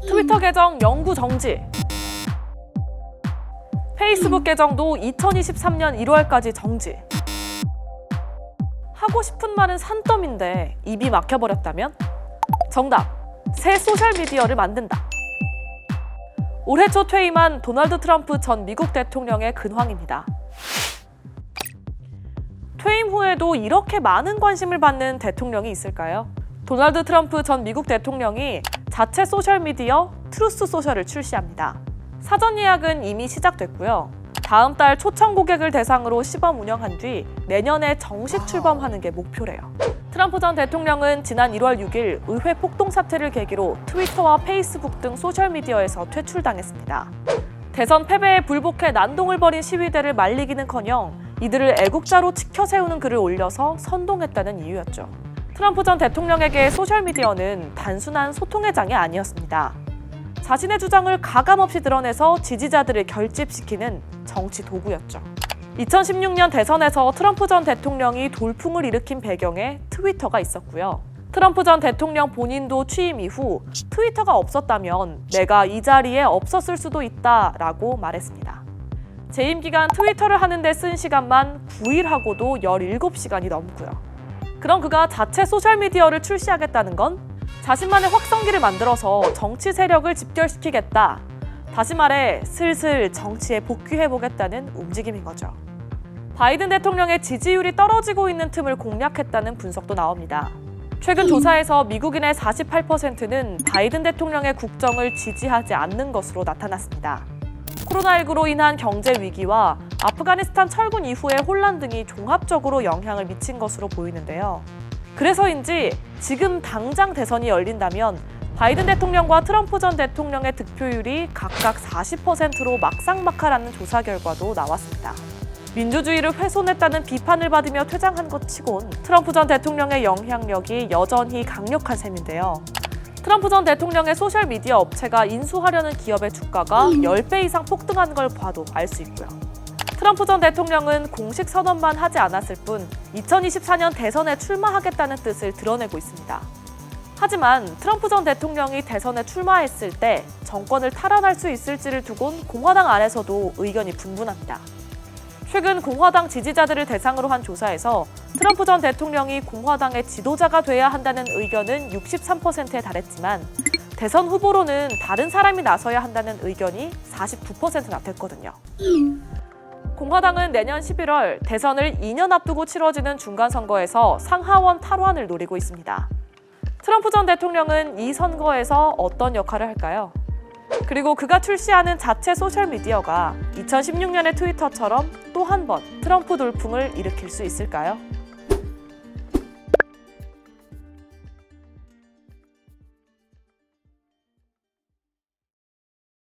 트위터 계정 영구 정지. 페이스북 계정도 2023년 1월까지 정지. 하고 싶은 말은 산더미인데 입이 막혀버렸다면? 정답! 새 소셜미디어를 만든다. 올해 초 퇴임한 도널드 트럼프 전 미국 대통령의 근황입니다. 퇴임 후에도 이렇게 많은 관심을 받는 대통령이 있을까요? 도널드 트럼프 전 미국 대통령이 자체 소셜미디어 트루스 소셜을 출시합니다. 사전 예약은 이미 시작됐고요. 다음 달 초청 고객을 대상으로 시범 운영한 뒤 내년에 정식 출범하는 게 목표래요. 트럼프 전 대통령은 지난 1월 6일 의회 폭동 사태를 계기로 트위터와 페이스북 등 소셜미디어에서 퇴출당했습니다. 대선 패배에 불복해 난동을 벌인 시위대를 말리기는커녕 이들을 애국자로 치켜 세우는 글을 올려서 선동했다는 이유였죠. 트럼프 전 대통령에게 소셜미디어는 단순한 소통의 장이 아니었습니다. 자신의 주장을 가감없이 드러내서 지지자들을 결집시키는 정치 도구였죠. 2016년 대선에서 트럼프 전 대통령이 돌풍을 일으킨 배경에 트위터가 있었고요. 트럼프 전 대통령 본인도 취임 이후 트위터가 없었다면 내가 이 자리에 없었을 수도 있다라고 말했습니다. 재임 기간 트위터를 하는데 쓴 시간만 9일 하고도 17시간이 넘고요. 그럼 그가 자체 소셜미디어를 출시하겠다는 건 자신만의 확성기를 만들어서 정치 세력을 집결시키겠다. 다시 말해 슬슬 정치에 복귀해보겠다는 움직임인 거죠. 바이든 대통령의 지지율이 떨어지고 있는 틈을 공략했다는 분석도 나옵니다. 최근 조사에서 미국인의 48%는 바이든 대통령의 국정을 지지하지 않는 것으로 나타났습니다. 코로나19로 인한 경제 위기와 아프가니스탄 철군 이후의 혼란 등이 종합적으로 영향을 미친 것으로 보이는데요. 그래서인지 지금 당장 대선이 열린다면 바이든 대통령과 트럼프 전 대통령의 득표율이 각각 40%로 막상막하라는 조사 결과도 나왔습니다. 민주주의를 훼손했다는 비판을 받으며 퇴장한 것 치곤 트럼프 전 대통령의 영향력이 여전히 강력한 셈인데요. 트럼프 전 대통령의 소셜미디어 업체가 인수하려는 기업의 주가가 10배 이상 폭등한 걸 봐도 알 수 있고요. 트럼프 전 대통령은 공식 선언만 하지 않았을 뿐 2024년 대선에 출마하겠다는 뜻을 드러내고 있습니다. 하지만 트럼프 전 대통령이 대선에 출마했을 때 정권을 탈환할 수 있을지를 두곤 공화당 안에서도 의견이 분분합니다. 최근 공화당 지지자들을 대상으로 한 조사에서 트럼프 전 대통령이 공화당의 지도자가 돼야 한다는 의견은 63%에 달했지만 대선 후보로는 다른 사람이 나서야 한다는 의견이 49%나 됐거든요. 공화당은 내년 11월 대선을 2년 앞두고 치러지는 중간선거에서 상하원 탈환을 노리고 있습니다. 트럼프 전 대통령은 이 선거에서 어떤 역할을 할까요? 그리고 그가 출시하는 자체 소셜미디어가 2016년의 트위터처럼 또 한 번 트럼프 돌풍을 일으킬 수 있을까요?